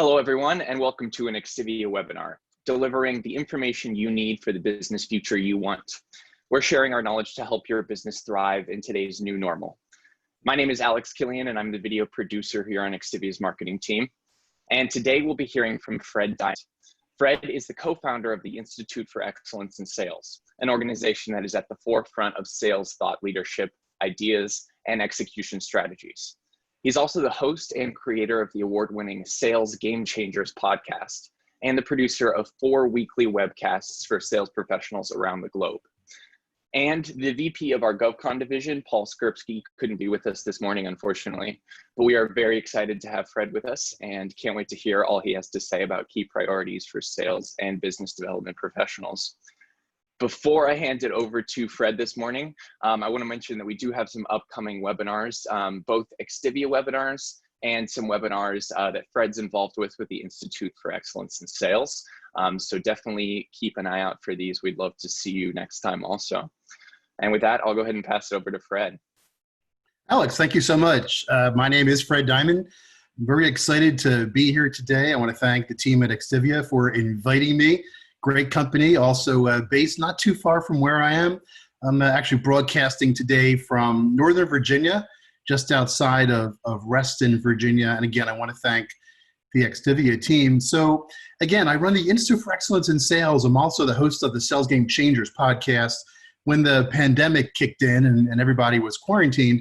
Hello, everyone, and welcome to an XTIVIA webinar, delivering the information you need for the business future you want. We're sharing our knowledge to help your business thrive in today's new normal. My name is Alex Killian, and I'm the video producer here on XTIVIA's marketing team. And today we'll be hearing from Fred Diamond. Fred is the co-founder of the Institute for Excellence in Sales, an organization that is at the forefront of sales thought leadership, ideas, and execution strategies. He's also the host and creator of the award-winning Sales Game Changers podcast and the producer of 4 weekly webcasts for sales professionals around the globe. And the VP of our GovCon division, Paul Skrupski, couldn't be with us this morning, unfortunately, but we are very excited to have Fred with us and can't wait to hear all he has to say about key priorities for sales and business development professionals. Before I hand it over to Fred this morning, I want to mention that we do have some upcoming webinars, both XTIVIA webinars and some webinars that Fred's involved with the Institute for Excellence in Sales. So definitely keep an eye out for these. We'd love to see you next time also. And with that, I'll go ahead and pass it over to Fred. Alex, thank you so much. My name is Fred Diamond. I'm very excited to be here today. I want to thank the team at XTIVIA for inviting me. Great company, also based not too far from where I am. I'm actually broadcasting today from Northern Virginia, just outside of Reston, Virginia. And again, I want to thank the XTIVIA team. So again, I run the Institute for Excellence in Sales. I'm also the host of the Sales Game Changers podcast. When the pandemic kicked in and everybody was quarantined,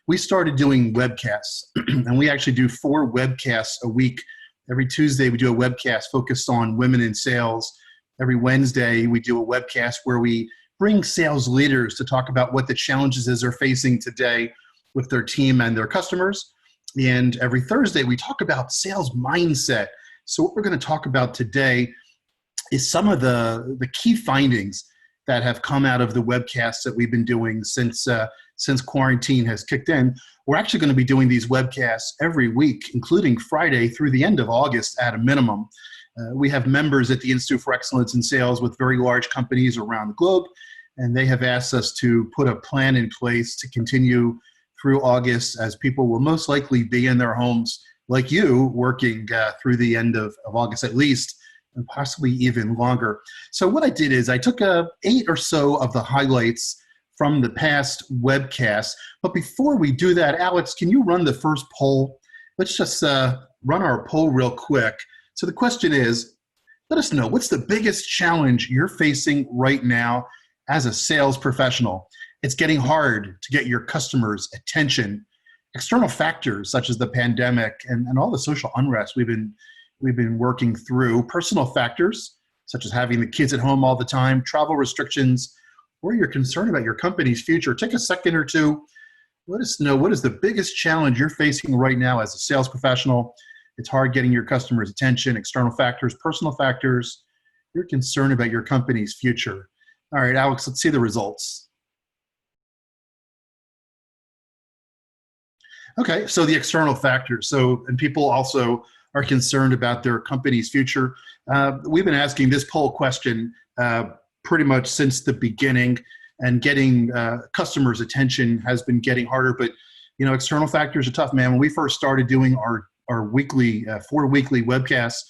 we started doing webcasts. And we actually do 4 webcasts a week. Every Tuesday, we do a webcast focused on women in sales. Every Wednesday, we do a webcast where we bring sales leaders to talk about what the challenges is they're facing today with their team and their customers. And every Thursday, we talk about sales mindset. So what we're going to talk about today is some of the key findings that have come out of the webcasts that we've been doing since quarantine has kicked in. We're actually going to be doing these webcasts every week, including Friday through the end of August at a minimum. We have members at the Institute for Excellence in Sales with very large companies around the globe, and they have asked us to put a plan in place to continue through August, as people will most likely be in their homes like you, working through the end of August at least, and possibly even longer. So what I did is I took 8 or so of the highlights from the past webcast. But before we do that, Alex, can you run the first poll? Let's just run our poll real quick. So the question is, let us know, what's the biggest challenge you're facing right now as a sales professional? It's getting hard to get your customers' attention. External factors such as the pandemic and all the social unrest we've been working through. Personal factors such as having the kids at home all the time, travel restrictions, or you're concerned about your company's future. Take a second or two. Let us know, what is the biggest challenge you're facing right now as a sales professional? It's hard getting your customers' attention. External factors, personal factors. You're concerned about your company's future. All right, Alex, let's see the results. Okay, so the external factors. And people also are concerned about their company's future. We've been asking this poll question pretty much since the beginning, and getting customers' attention has been getting harder. But you know, external factors are tough, man. When we first started doing our weekly 4 weekly webcasts,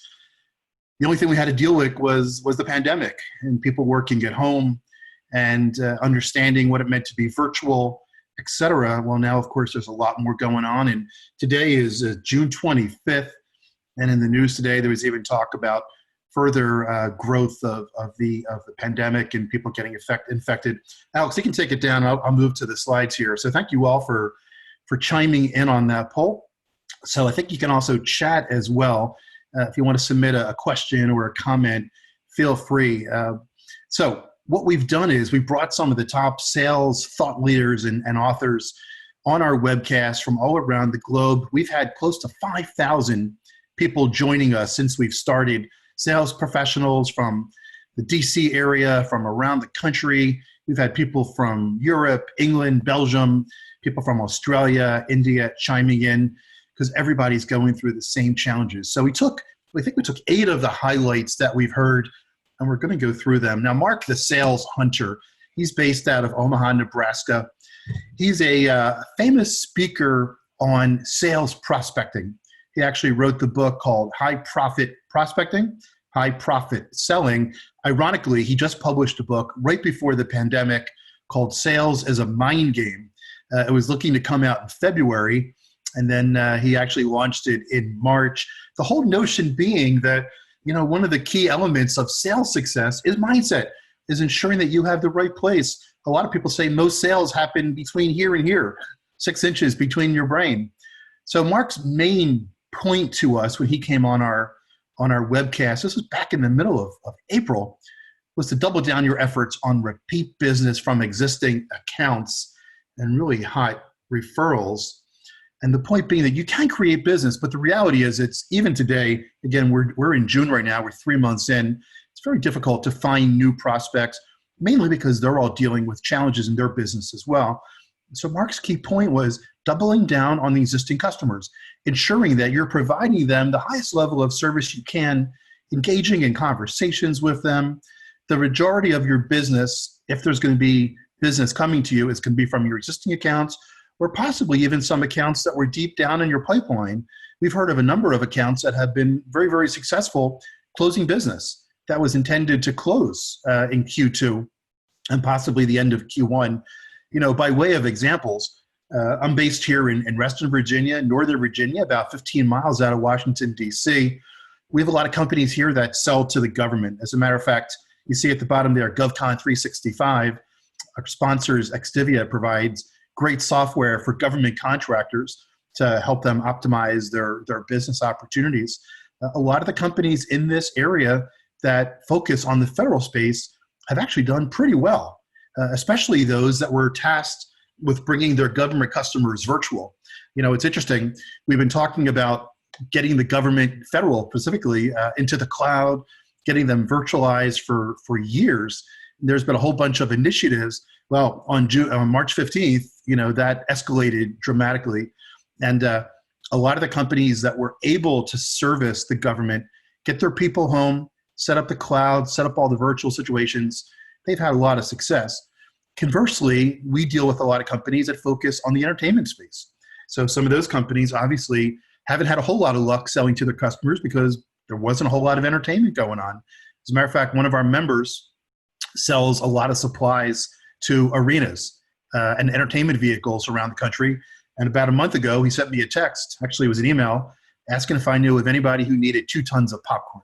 the only thing we had to deal with was the pandemic and people working at home and understanding what it meant to be virtual, etc. Well, now, of course, there's a lot more going on. And today is June 25th. And in the news today, there was even talk about further growth of the pandemic and people getting infected. Alex, you can take it down. I'll move to the slides here. So thank you all for chiming in on that poll. So I think you can also chat as well. If you want to submit a question or a comment, feel free. So what we've done is we brought some of the top sales thought leaders and authors on our webcast from all around the globe. We've had close to 5,000 people joining us since we've started. Sales professionals from the DC area, from around the country. We've had people from Europe, England, Belgium, people from Australia, India chiming in, because everybody's going through the same challenges. So I think we took 8 of the highlights that we've heard, and we're going to go through them. Now, Mark, the sales hunter, he's based out of Omaha, Nebraska. He's a famous speaker on sales prospecting. He actually wrote the book called High Profit Prospecting, High Profit Selling. Ironically, he just published a book right before the pandemic called Sales as a Mind Game. It was looking to come out in February, and then he actually launched it in March. The whole notion being that, one of the key elements of sales success is mindset, is ensuring that you have the right place. A lot of people say most sales happen between here and here, 6 inches between your brain. So Mark's main point to us when he came on our webcast, this was back in the middle of April, was to double down your efforts on repeat business from existing accounts and really hot referrals. And the point being that you can create business, but the reality is it's even today, again, we're in June right now, we're 3 months in, it's very difficult to find new prospects, mainly because they're all dealing with challenges in their business as well. So Mark's key point was doubling down on the existing customers, ensuring that you're providing them the highest level of service you can, engaging in conversations with them. The majority of your business, if there's going to be business coming to you, is going to be from your existing accounts, or possibly even some accounts that were deep down in your pipeline. We've heard of a number of accounts that have been very, very successful closing business that was intended to close in Q2 and possibly the end of Q1. By way of examples, I'm based here in Reston, Virginia, Northern Virginia, about 15 miles out of Washington, D.C. We have a lot of companies here that sell to the government. As a matter of fact, you see at the bottom there, GovCon 365, our sponsors, XTIVIA, provides great software for government contractors to help them optimize their business opportunities. A lot of the companies in this area that focus on the federal space have actually done pretty well, especially those that were tasked with bringing their government customers virtual. It's interesting. We've been talking about getting the government, federal specifically, into the cloud, getting them virtualized for years. There's been a whole bunch of initiatives. Well, on March 15th, that escalated dramatically. And a lot of the companies that were able to service the government, get their people home, set up the cloud, set up all the virtual situations, they've had a lot of success. Conversely, we deal with a lot of companies that focus on the entertainment space. So some of those companies obviously haven't had a whole lot of luck selling to their customers because there wasn't a whole lot of entertainment going on. As a matter of fact, one of our members sells a lot of supplies to arenas and entertainment vehicles around the country. And about a month ago, he sent me a text, actually it was an email, asking if I knew of anybody who needed 2 tons of popcorn.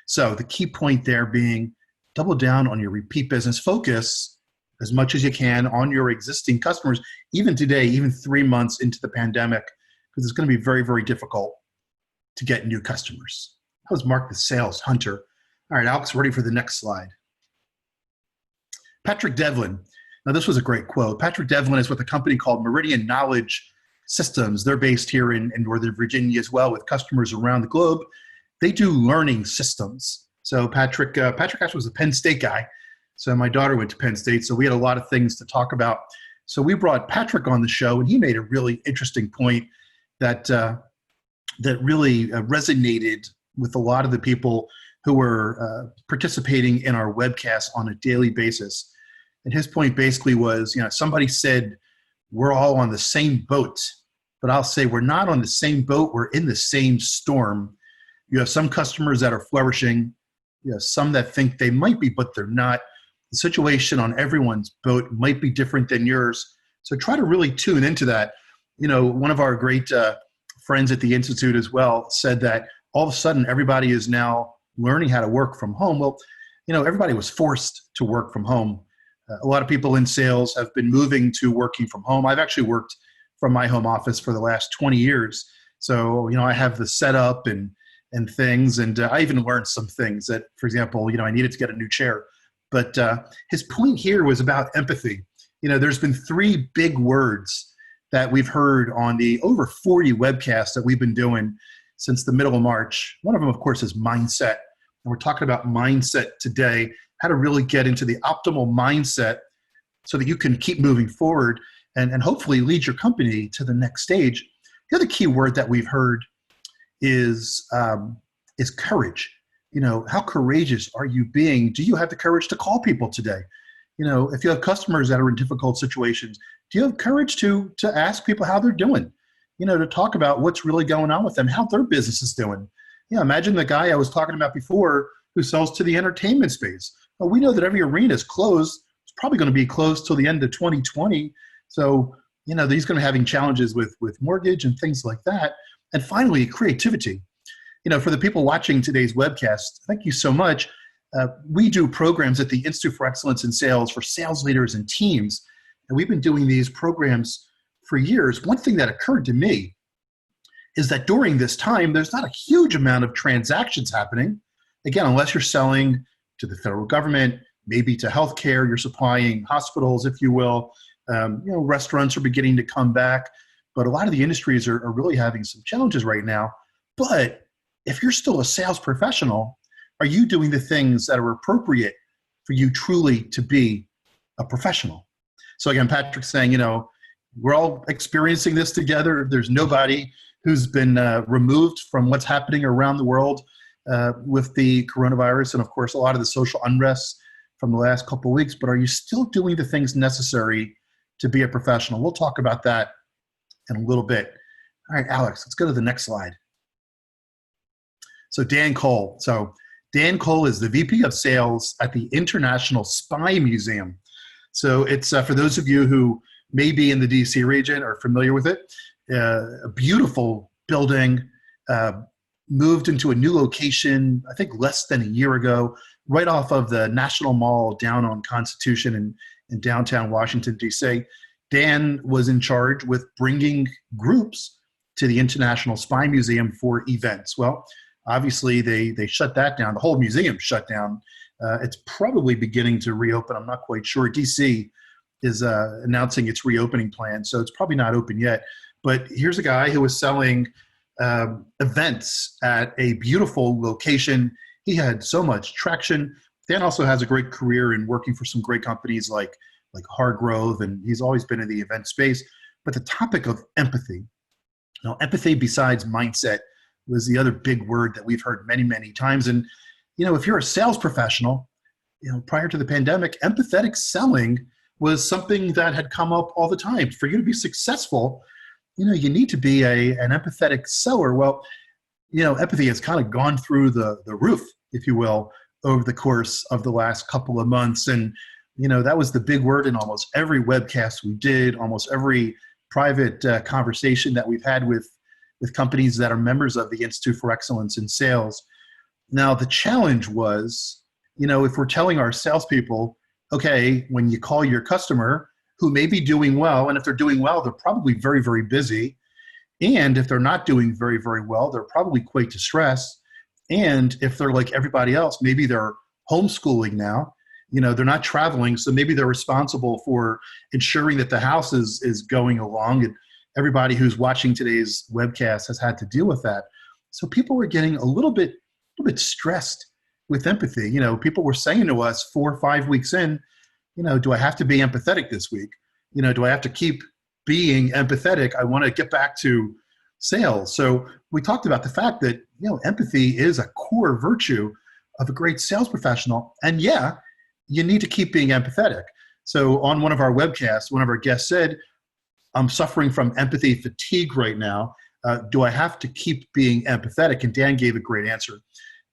So the key point there being double down on your repeat business, focus as much as you can on your existing customers, even today, even 3 months into the pandemic, because it's going to be very, very difficult to get new customers. That was Mark the Sales Hunter. All right, Alex, ready for the next slide. Patrick Devlin. Now, this was a great quote. Patrick Devlin is with a company called Meridian Knowledge Systems. They're based here in Northern Virginia as well, with customers around the globe. They do learning systems. So Patrick actually was a Penn State guy. So my daughter went to Penn State, so we had a lot of things to talk about. So we brought Patrick on the show, and he made a really interesting point that really resonated with a lot of the people who were participating in our webcast on a daily basis. And his point basically was, somebody said, we're all on the same boat, but I'll say we're not on the same boat, we're in the same storm. You have some customers that are flourishing, you have some that think they might be, but they're not. The situation on everyone's boat might be different than yours. So try to really tune into that. One of our great friends at the Institute as well said that all of a sudden everybody is now learning how to work from home. Well, everybody was forced to work from home. A lot of people in sales have been moving to working from home. I've actually worked from my home office for the last 20 years. So, I have the setup and things. And I even learned some things that, for example, I needed to get a new chair. But his point here was about empathy. There's been 3 big words that we've heard on the over 40 webcasts that we've been doing since the middle of March. One of them, of course, is mindset. And we're talking about mindset today, how to really get into the optimal mindset so that you can keep moving forward and hopefully lead your company to the next stage. The other key word that we've heard is courage. How courageous are you being? Do you have the courage to call people today? If you have customers that are in difficult situations, do you have courage to ask people how they're doing? to talk about what's really going on with them, how their business is doing. Imagine the guy I was talking about before who sells to the entertainment space. Well, we know that every arena is closed. It's probably going to be closed till the end of 2020. So, he's going to be having challenges with mortgage and things like that. And finally, creativity. For the people watching today's webcast, thank you so much. We do programs at the Institute for Excellence in Sales for sales leaders and teams. And we've been doing these programs for years. One thing that occurred to me is that during this time, there's not a huge amount of transactions happening. Again, unless you're selling to the federal government, maybe to healthcare, you're supplying hospitals, if you will. Restaurants are beginning to come back, but a lot of the industries are really having some challenges right now. But if you're still a sales professional, are you doing the things that are appropriate for you truly to be a professional? So again, Patrick's saying, we're all experiencing this together. There's nobody who's been removed from what's happening around the world with the coronavirus and, of course, a lot of the social unrest from the last couple of weeks. But are you still doing the things necessary to be a professional? We'll talk about that in a little bit. All right, Alex, let's go to the next slide. So Dan Cole. So Dan Cole is the VP of Sales at the International Spy Museum. So it's for those of you who may be in the DC region or familiar with it, a beautiful building, moved into a new location, I think less than a year ago, right off of the National Mall down on Constitution in downtown Washington, D.C. Dan was in charge with bringing groups to the International Spy Museum for events. Well, obviously they shut that down. The whole museum shut down. It's probably beginning to reopen. I'm not quite sure. D.C. is announcing its reopening plan, so it's probably not open yet. But here's a guy who was selling events at a beautiful location. He had so much traction. Dan also has a great career in working for some great companies like Hargrove, and he's always been in the event space. But the topic of empathy, empathy besides mindset was the other big word that we've heard many, many times. And, if you're a sales professional, prior to the pandemic, empathetic selling was something that had come up all the time. For you to be successful, you need to be an empathetic seller. Well, empathy has kind of gone through the roof, if you will, over the course of the last couple of months. And, that was the big word in almost every webcast we did, almost every private conversation that we've had with companies that are members of the Institute for Excellence in Sales. Now, the challenge was, if we're telling our salespeople, okay, when you call your customer who may be doing well, and if they're doing well, they're probably very, very busy. And if they're not doing very, very well, they're probably quite distressed. And if they're like everybody else, maybe they're homeschooling now, they're not traveling. So maybe they're responsible for ensuring that the house is going along. And everybody who's watching today's webcast has had to deal with that. So people were getting a little bit stressed with empathy. People were saying to us 4 or 5 weeks in, do I have to be empathetic this week? Do I have to keep being empathetic? I want to get back to sales. So we talked about the fact that, empathy is a core virtue of a great sales professional. And yeah, you need to keep being empathetic. So on one of our webcasts, one of our guests said, I'm suffering from empathy fatigue right now. Do I have to keep being empathetic? And Dan gave a great answer.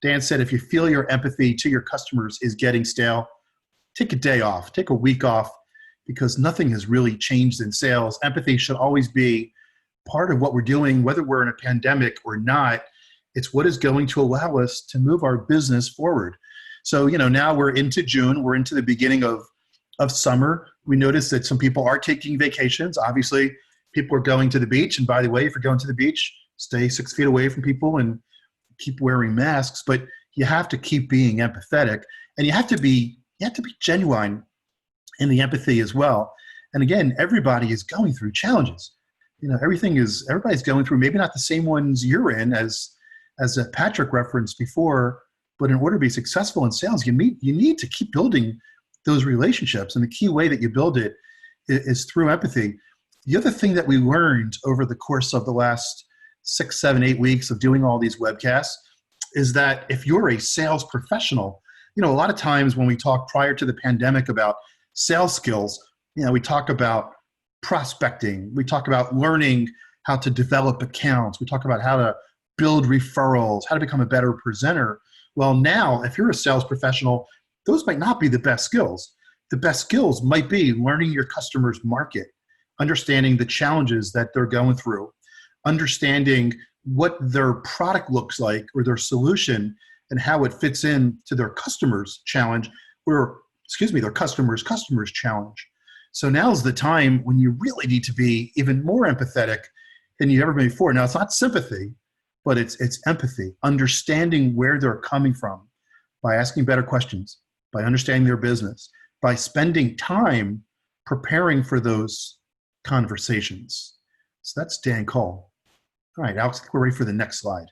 Dan said, if you feel your empathy to your customers is getting stale, take a day off, take a week off, because nothing has really changed in sales. Empathy should always be part of what we're doing, whether we're in a pandemic or not. It's what is going to allow us to move our business forward. So, now we're into June, we're into the beginning of summer. We notice that some people are taking vacations. Obviously, people are going to the beach. And by the way, if you're going to the beach, stay 6 feet away from people and keep wearing masks. But you have to keep being empathetic, and you have to be genuine in the empathy as well. And again, everybody is going through challenges. Everybody's going through, maybe not the same ones you're in as Patrick referenced before, but in order to be successful in sales, you need to keep building those relationships. And the key way that you build it is through empathy. The other thing that we learned over the course of the last 6, 7, 8 weeks of doing all these webcasts is that if you're a sales professional, a lot of times when we talk prior to the pandemic about sales skills, we talk about prospecting, we talk about learning how to develop accounts. We talk about how to build referrals, how to become a better presenter. Well, now, if you're a sales professional, those might not be the best skills. The best skills might be learning your customer's market, understanding the challenges that they're going through, understanding what their product looks like or their solution and how it fits in to their customer's challenge, or their customer's challenge. So now's the time when you really need to be even more empathetic than you've ever been before. Now, it's not sympathy, but it's empathy, understanding where they're coming from by asking better questions, by understanding their business, by spending time preparing for those conversations. So that's Dan Cole. All right, Alex, I think we're ready for the next slide.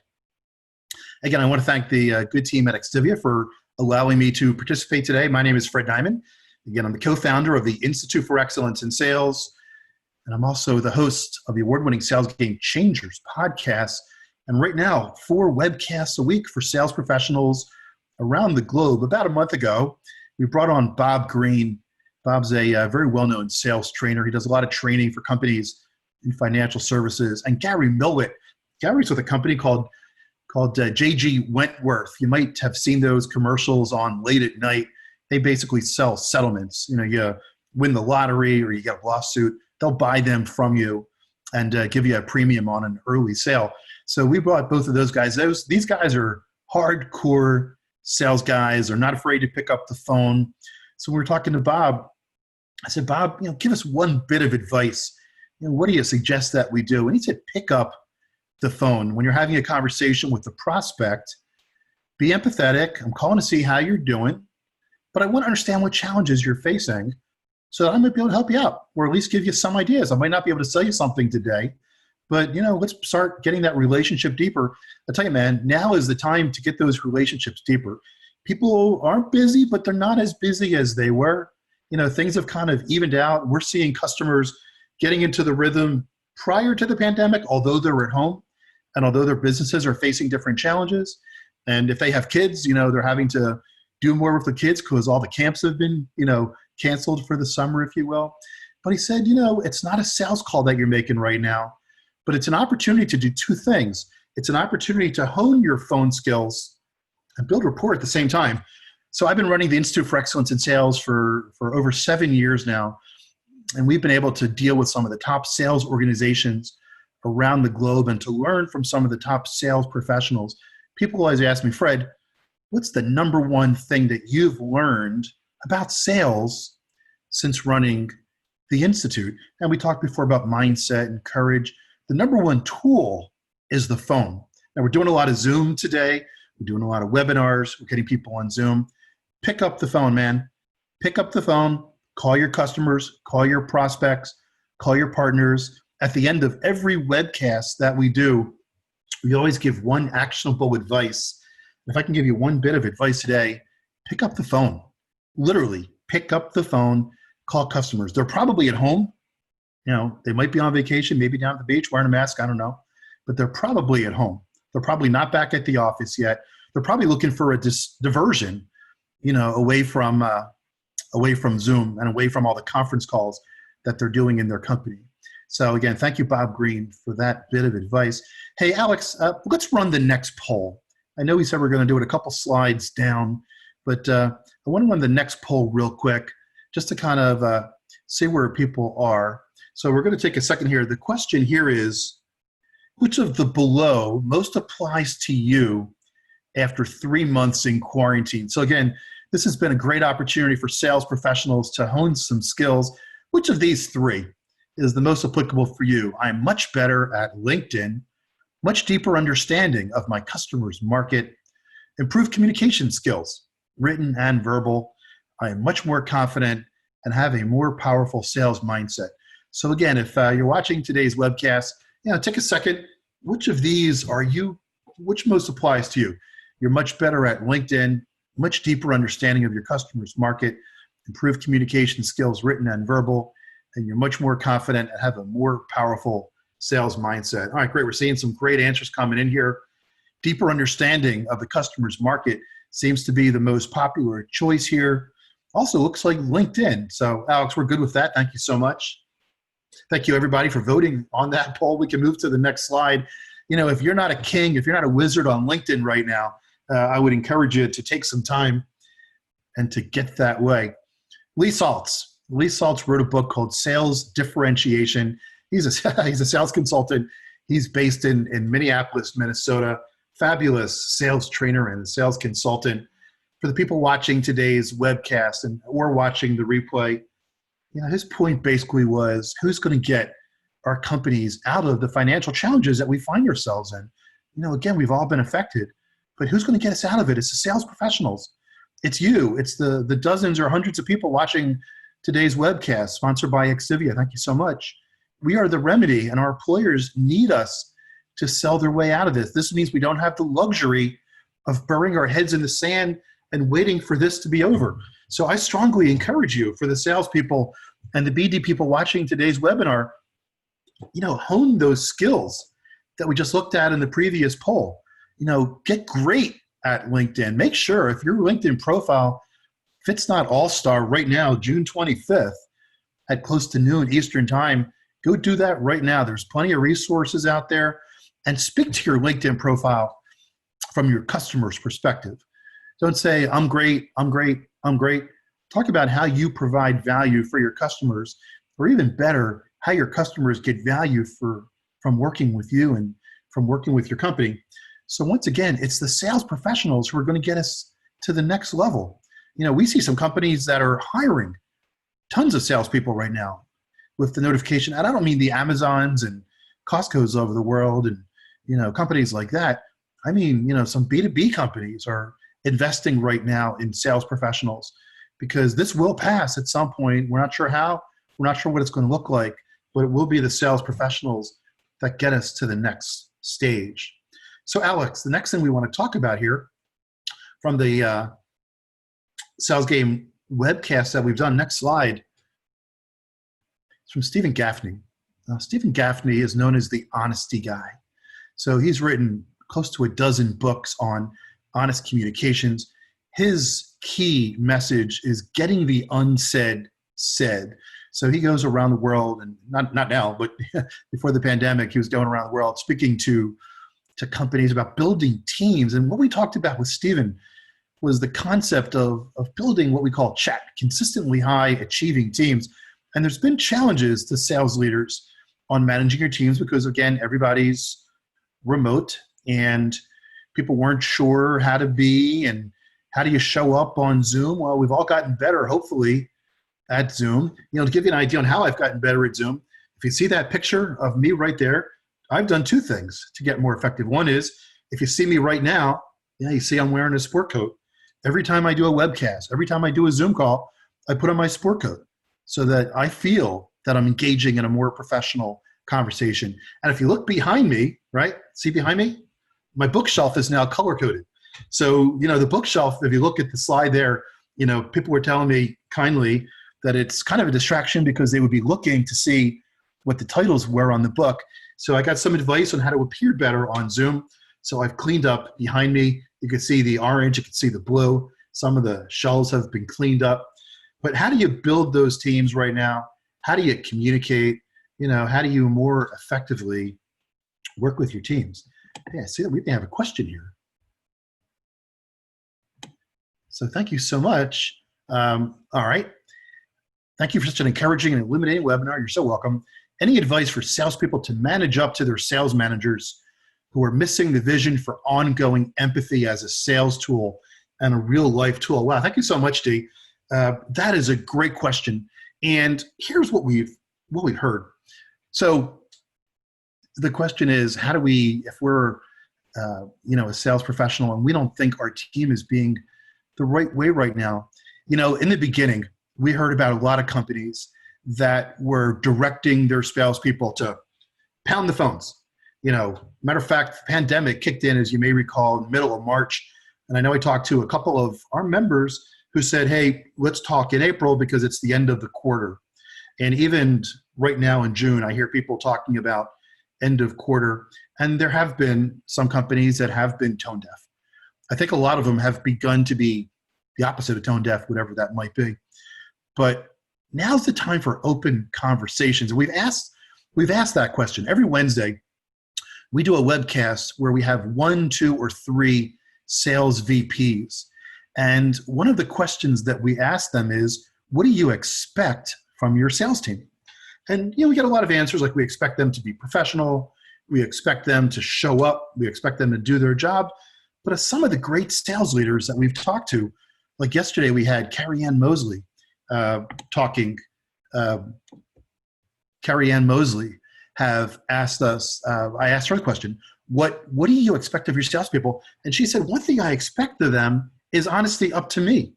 Again, I want to thank the good team at XTIVIA for allowing me to participate today. My name is Fred Diamond. Again, I'm the co-founder of the Institute for Excellence in Sales, and I'm also the host of the award-winning Sales Game Changers podcast. And right now, 4 webcasts a week for sales professionals around the globe. About a month ago, we brought on Bob Green. Bob's a very well-known sales trainer. He does a lot of training for companies in financial services. And Gary Millett. Gary's with a company called JG Wentworth. You might have seen those commercials on late at night. They basically sell settlements. You know, you win the lottery or you get a lawsuit, they'll buy them from you and give you a premium on an early sale. So we brought both of those guys. These guys are hardcore sales guys. They're not afraid to pick up the phone. So we were talking to Bob. I said, Bob, give us one bit of advice. What do you suggest that we do? And he said, pick up the phone. When you're having a conversation with the prospect, be empathetic. I'm calling to see how you're doing, but I want to understand what challenges you're facing so that I might be able to help you out, or at least give you some ideas. I might not be able to sell you something today, but let's start getting that relationship deeper. I tell you, man, now is the time to get those relationships deeper. People aren't busy, but they're not as busy as they were. Things have kind of evened out. We're seeing customers getting into the rhythm prior to the pandemic, although they're at home and although their businesses are facing different challenges. And if they have kids, they're having to do more with the kids because all the camps have been, canceled for the summer, if you will. But he said, it's not a sales call that you're making right now, but it's an opportunity to do 2 things. It's an opportunity to hone your phone skills and build rapport at the same time. So I've been running the Institute for Excellence in Sales for over 7 years now. And we've been able to deal with some of the top sales organizations around the globe and to learn from some of the top sales professionals. People always ask me, Fred, what's the number one thing that you've learned about sales since running the Institute? And we talked before about mindset and courage. The number one tool is the phone. Now, we're doing a lot of Zoom today. We're doing a lot of webinars. We're getting people on Zoom. Pick up the phone, man. Pick up the phone. Call your customers. Call your prospects. Call your partners. At the end of every webcast that we do, we always give one actionable advice. If I can give you one bit of advice today, pick up the phone. Literally, pick up the phone, call customers. They're probably at home. They might be on vacation, maybe down at the beach wearing a mask, I don't know. But they're probably at home. They're probably not back at the office yet. They're probably looking for a diversion, away from Zoom and away from all the conference calls that they're doing in their company. So again, thank you, Bob Green, for that bit of advice. Hey, Alex, let's run the next poll. I know we said we're going to do it a couple slides down, but I want to run the next poll real quick just to kind of see where people are. So we're going to take a second here. The question here is, which of the below most applies to you after 3 months in quarantine? So again, this has been a great opportunity for sales professionals to hone some skills. Which of these 3 is the most applicable for you? I'm much better at LinkedIn, much deeper understanding of my customer's market, improved communication skills, written and verbal. I am much more confident and have a more powerful sales mindset. So again, if you're watching today's webcast, take a second. Which of these are you? Which most applies to you? You're much better at LinkedIn, much deeper understanding of your customer's market, improved communication skills, written and verbal, and you're much more confident and have a more powerful sales mindset. All right, great. We're seeing some great answers coming in here. Deeper understanding of the customer's market seems to be the most popular choice here. Also looks like LinkedIn. So Alex, we're good with that. Thank you so much. Thank you, everybody, for voting on that poll. We can move to the next slide. If you're not a king, if you're not a wizard on LinkedIn right now, I would encourage you to take some time and to get that way. Lee Saltz wrote a book called Sales Differentiation. He's a sales consultant. He's based in Minneapolis, Minnesota. Fabulous sales trainer and sales consultant. For the people watching today's webcast or watching the replay, his point basically was, who's going to get our companies out of the financial challenges that we find ourselves in? Again, we've all been affected, but who's going to get us out of it? It's the sales professionals. It's you. It's the dozens or hundreds of people watching today's webcast, sponsored by XTIVIA. Thank you so much. We are the remedy, and our employers need us to sell their way out of this. This means we don't have the luxury of burying our heads in the sand and waiting for this to be over. So I strongly encourage you, for the salespeople and the BD people watching today's webinar, hone those skills that we just looked at in the previous poll. Get great at LinkedIn. Make sure if your LinkedIn profile, if it's not all-star right now, June 25th at close to noon Eastern time, go do that right now. There's plenty of resources out there, and speak to your LinkedIn profile from your customer's perspective. Don't say, I'm great, I'm great, I'm great. Talk about how you provide value for your customers, or even better, how your customers get value from working with you and from working with your company. So once again, it's the sales professionals who are going to get us to the next level. We see some companies that are hiring tons of salespeople right now with the notification. And I don't mean the Amazons and Costco's of the world and, companies like that. I mean, some B2B companies are investing right now in sales professionals, because this will pass at some point. We're not sure how, we're not sure what it's going to look like, but it will be the sales professionals that get us to the next stage. So Alex, the next thing we want to talk about here from the Sales Game webcast that we've done, next slide, it's from Stephen Gaffney. Stephen Gaffney is known as the honesty guy. So he's written close to a dozen books on honest communications. His key message is getting the unsaid said. So he goes around the world, and not now, but before the pandemic, he was going around the world speaking to companies about building teams. And what we talked about with Stephen was the concept of building what we call CHAT, consistently high achieving teams. And there's been challenges to sales leaders on managing your teams because, again, everybody's remote and people weren't sure how to be and how do you show up on Zoom. Well, we've all gotten better, hopefully, at Zoom. To give you an idea on how I've gotten better at Zoom, if you see that picture of me right there, I've done two things to get more effective. One is, if you see me right now, you see I'm wearing a sport coat. Every time I do a webcast, every time I do a Zoom call, I put on my sport coat so that I feel that I'm engaging in a more professional conversation. And if you look behind me, right, see behind me? My bookshelf is now color-coded. So, the bookshelf, if you look at the slide there, people were telling me kindly that it's kind of a distraction because they would be looking to see what the titles were on the book. So I got some advice on how to appear better on Zoom. So I've cleaned up behind me. You can see the orange, you can see the blue. Some of the shells have been cleaned up. But how do you build those teams right now? How do you communicate? How do you more effectively work with your teams? Yeah, I see that we have a question here. So thank you so much. All right. Thank you for such an encouraging and illuminating webinar. You're so welcome. Any advice for salespeople to manage up to their sales managers who are missing the vision for ongoing empathy as a sales tool and a real life tool? Wow, thank you so much, Dee. That is a great question. And here's what we've heard. So the question is, how do we, if we're a sales professional and we don't think our team is being the right way right now? In the beginning, we heard about a lot of companies that were directing their salespeople to pound the phones. Matter of fact, the pandemic kicked in, as you may recall, in the middle of March. And I know I talked to a couple of our members who said, hey, let's talk in April because it's the end of the quarter. And even right now in June, I hear people talking about end of quarter. And there have been some companies that have been tone deaf. I think a lot of them have begun to be the opposite of tone deaf, whatever that might be. But now's the time for open conversations. We've asked that question. Every Wednesday, we do a webcast where we have 1, 2, or 3 sales VPs. And one of the questions that we ask them is, what do you expect from your sales team? And we get a lot of answers, like we expect them to be professional, we expect them to show up, we expect them to do their job. But as some of the great sales leaders that we've talked to, like yesterday we had Carrie Ann Mosley talking. Carrie Ann Mosley have asked us, I asked her the question, what do you expect of your salespeople? And she said, one thing I expect of them is honesty up to me.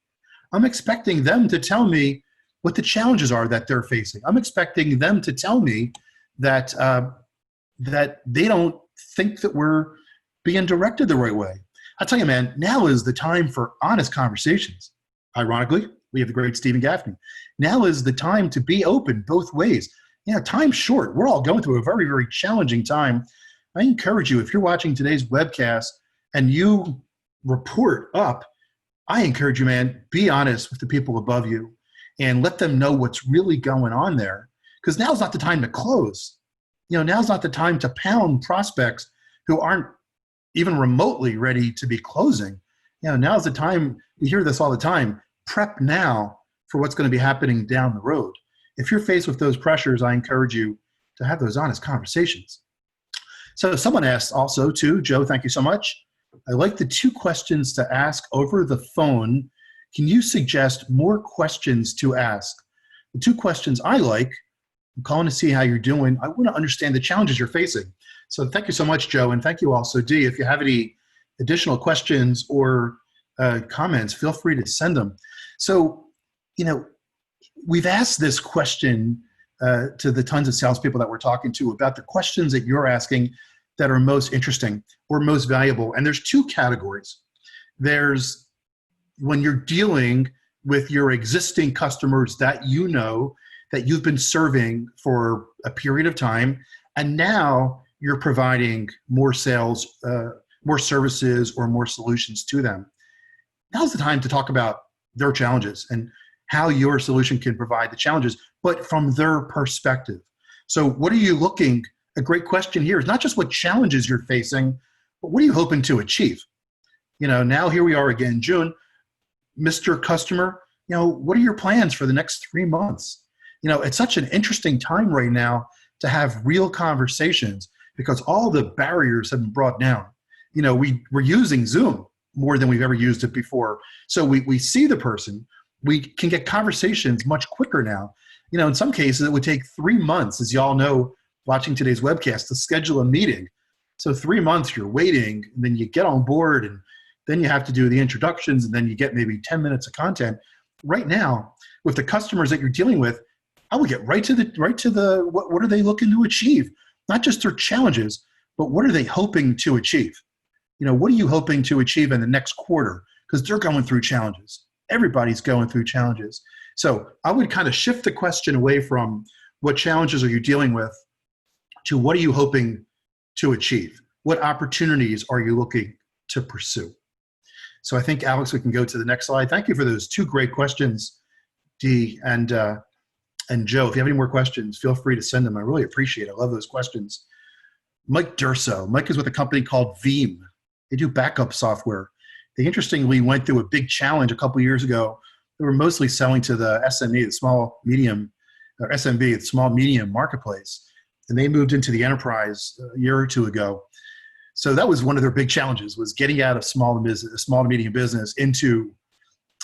I'm expecting them to tell me what the challenges are that they're facing. I'm expecting them to tell me that that they don't think that we're being directed the right way. I tell you, man, now is the time for honest conversations. Ironically, we have the great Stephen Gaffney. Now is the time to be open both ways. Time's short. We're all going through a very, very challenging time. I encourage you, if you're watching today's webcast and you report up, I encourage you, man, be honest with the people above you and let them know what's really going on there. Because now's not the time to close. Now's not the time to pound prospects who aren't even remotely ready to be closing. Now's the time, we hear this all the time, prep now for what's going to be happening down the road. If you're faced with those pressures, I encourage you to have those honest conversations. So someone asked also too, Joe, thank you so much. I like the 2 questions to ask over the phone. Can you suggest more questions to ask? The 2 questions I like, I'm calling to see how you're doing. I want to understand the challenges you're facing. So thank you so much, Joe. And thank you also, Dee. If you have any additional questions or comments, feel free to send them. So, we've asked this question to the tons of salespeople that we're talking to about the questions that you're asking that are most interesting or most valuable. And there's 2 categories. There's when you're dealing with your existing customers that that you've been serving for a period of time, and now you're providing more sales, more services, or more solutions to them. Now's the time to talk about their challenges and how your solution can provide the challenges, but from their perspective. So what are you looking, a great question here is not just what challenges you're facing, but what are you hoping to achieve? Now here we are again, June, Mr. Customer, what are your plans for the next 3 months? It's such an interesting time right now to have real conversations because all the barriers have been brought down. We're using Zoom more than we've ever used it before. So we see the person, we can get conversations much quicker now. In some cases it would take 3 months, as y'all know, watching today's webcast, to schedule a meeting. So 3 months you're waiting, and then you get on board, and then you have to do the introductions, and then you get maybe 10 minutes of content. Right now, with the customers that you're dealing with, I would get right to the what are they looking to achieve? Not just their challenges, but what are they hoping to achieve? What are you hoping to achieve in the next quarter? Because they're going through challenges. Everybody's going through challenges. So I would kind of shift the question away from what challenges are you dealing with to what are you hoping to achieve? What opportunities are you looking to pursue? So I think, Alex, we can go to the next slide. Thank you for those 2 great questions, Dee and Joe. If you have any more questions, feel free to send them. I really appreciate it. I love those questions. Mike Durso. Mike is with a company called Veeam. They do backup software. They interestingly went through a big challenge a couple years ago. They were mostly selling to the SME, the small medium, or SMB, the small medium marketplace. And they moved into the enterprise a year or 2 ago. So that was one of their big challenges, was getting out of small to medium business into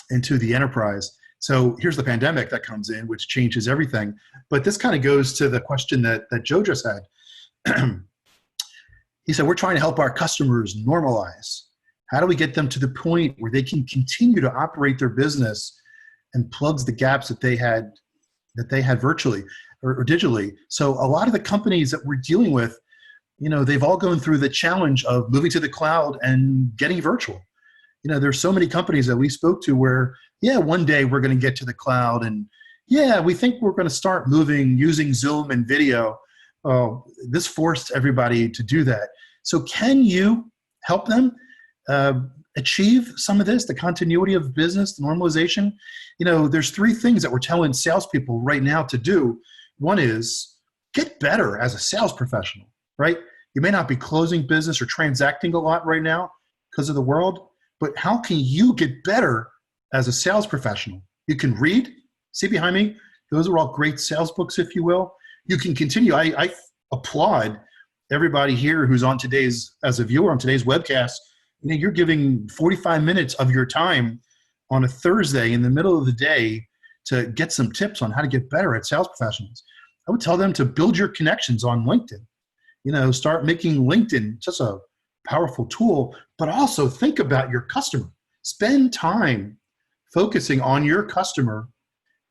the enterprise. So here's the pandemic that comes in, which changes everything. But this kind of goes to the question that Joe just had. He said, we're trying to help our customers normalize. How do we get them to the point where they can continue to operate their business and plugs the gaps that they had virtually or digitally? So a lot of the companies that we're dealing with, they've all gone through the challenge of moving to the cloud and getting virtual. There's so many companies that we spoke to where, one day we're going to get to the cloud, and we think we're going to start moving using Zoom and video. This forced everybody to do that. So can you help them? achieve some of this, the continuity of business, the normalization, there's three things that we're telling salespeople right now to do. One is get better as a sales professional, right? You may not be closing business or transacting a lot right now because of the world, but how can you get better as a sales professional? You can read, see behind me, those are all great sales books, if you will. You can continue. I applaud everybody here who's on today's, as a viewer on today's webcast. You're giving 45 minutes of your time on a Thursday in the middle of the day to get some tips on how to get better at sales professionals. I would tell them to build your connections on LinkedIn. Start making LinkedIn just a powerful tool, but also think about your customer. Spend time focusing on your customer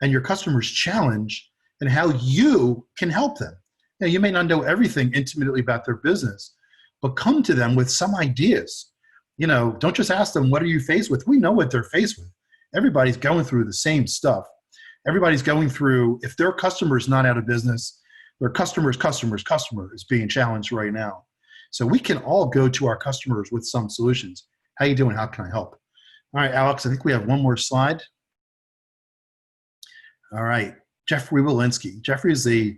and your customer's challenge and how you can help them. You may not know everything intimately about their business, but come to them with some ideas. Don't just ask them, what are you faced with? We know what they're faced with. Everybody's going through the same stuff. Everybody's going through, if their customer's not out of business, their customer is being challenged right now. So we can all go to our customers with some solutions. How you doing? How can I help? All right, Alex, I think we have one more slide. All right, Jeffrey Wilensky. Jeffrey is the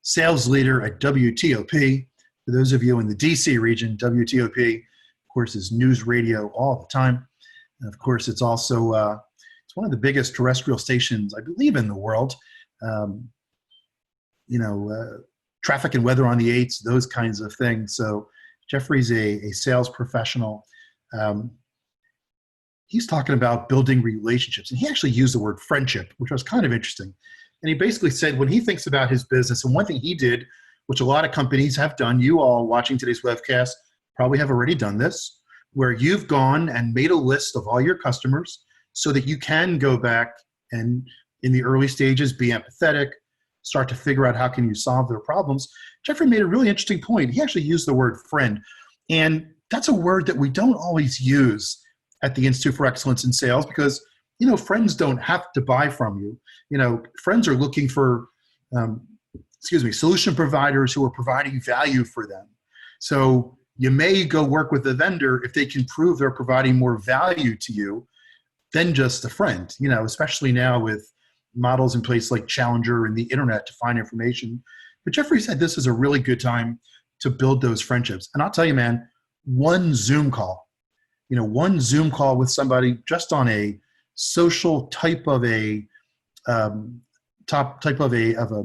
sales leader at WTOP. For those of you in the DC region, WTOP, of course, is news radio all the time. And of course, it's also it's one of the biggest terrestrial stations, I believe, in the world. Traffic and weather on the 8s, those kinds of things. So Jeffrey's a sales professional. He's talking about building relationships. And he actually used the word friendship, which was kind of interesting. And he basically said when he thinks about his business, and one thing he did, which a lot of companies have done, you all watching today's webcast probably have already done this, where you've gone and made a list of all your customers so that you can go back and in the early stages be empathetic, start to figure out how can you solve their problems. Jeffrey made a really interesting point. He actually used the word friend. And that's a word that we don't always use at the Institute for Excellence in Sales because, friends don't have to buy from you. Friends are looking for, solution providers who are providing value for them. So you may go work with a vendor if they can prove they're providing more value to you than just a friend, especially now with models in place like Challenger and the internet to find information. But Jeffrey said this is a really good time to build those friendships. And I'll tell you, man, one Zoom call with somebody just on a social type of a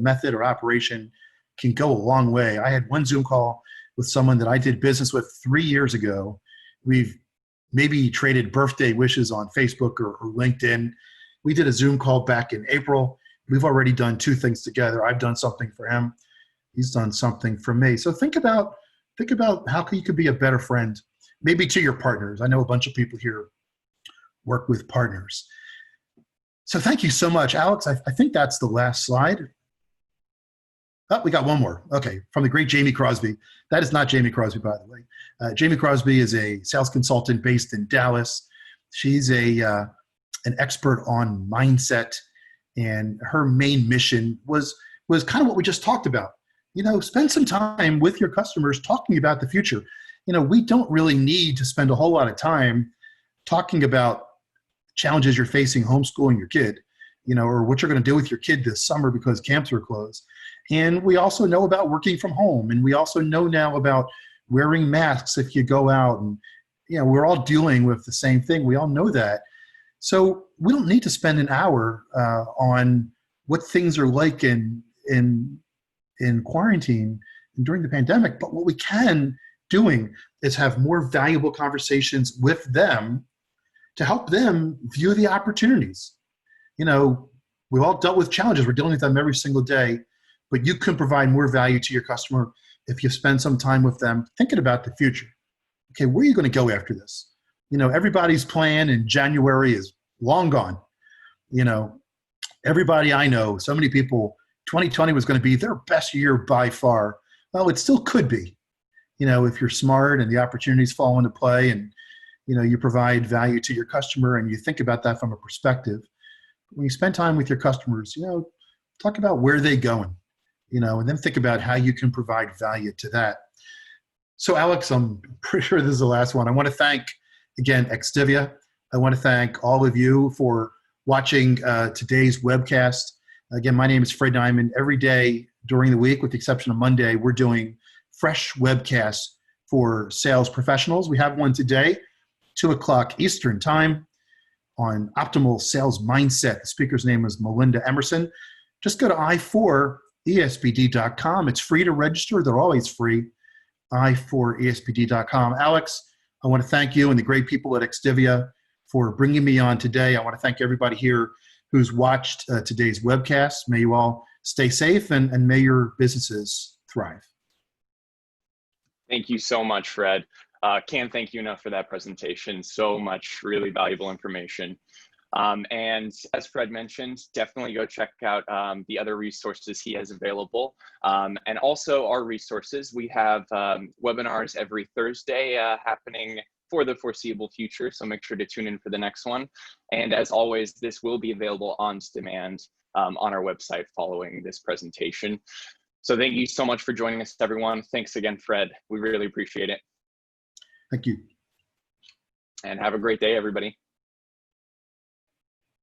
method or operation can go a long way. I had one Zoom call with someone that I did business with 3 years ago. We've maybe traded birthday wishes on Facebook or LinkedIn. We did a Zoom call back in April. We've already done 2 things together. I've done something for him. He's done something for me. So think about how you could be a better friend, maybe to your partners. I know a bunch of people here work with partners. So thank you so much, Alex. I think that's the last slide. Oh, we got one more. Okay, from the great Jamie Crosby. That is not Jamie Crosby, by the way. Jamie Crosby is a sales consultant based in Dallas. She's an expert on mindset, and her main mission was kind of what we just talked about. Spend some time with your customers talking about the future. We don't really need to spend a whole lot of time talking about challenges you're facing homeschooling your kid, or what you're going to do with your kid this summer because camps are closed. And we also know about working from home, and we also know now about wearing masks if you go out, and we're all dealing with the same thing. We all know that. So we don't need to spend an hour on what things are like in quarantine and during the pandemic. But what we can doing is have more valuable conversations with them to help them view the opportunities. We've all dealt with challenges. We're dealing with them every single day, but you can provide more value to your customer if you spend some time with them thinking about the future. Okay, where are you going to go after this? Everybody's plan in January is long gone. Everybody I know, so many people, 2020 was going to be their best year by far. Well, it still could be, if you're smart and the opportunities fall into play and, you provide value to your customer and you think about that from a perspective. When you spend time with your customers, talk about where they're going, and then think about how you can provide value to that. So Alex, I'm pretty sure this is the last one. I want to thank again, XTIVIA. I want to thank all of you for watching today's webcast. Again, my name is Fred Diamond. Every day during the week, with the exception of Monday, we're doing fresh webcasts for sales professionals. We have one today, 2 o'clock Eastern time, on optimal sales mindset. The speaker's name is Melinda Emerson. Just go to i4espd.com. It's free to register. They're always free. i4espd.com. Alex, I want to thank you and the great people at XTIVIA for bringing me on today. I want to thank everybody here who's watched today's webcast. May you all stay safe and may your businesses thrive. Thank you so much, Fred. Can't thank you enough for that presentation. So much really valuable information. And as Fred mentioned, definitely go check out the other resources he has available. And also our resources. We have webinars every Thursday happening for the foreseeable future. So make sure to tune in for the next one. And as always, this will be available on demand on our website following this presentation. So thank you so much for joining us, everyone. Thanks again, Fred. We really appreciate it. Thank you. And have a great day, everybody.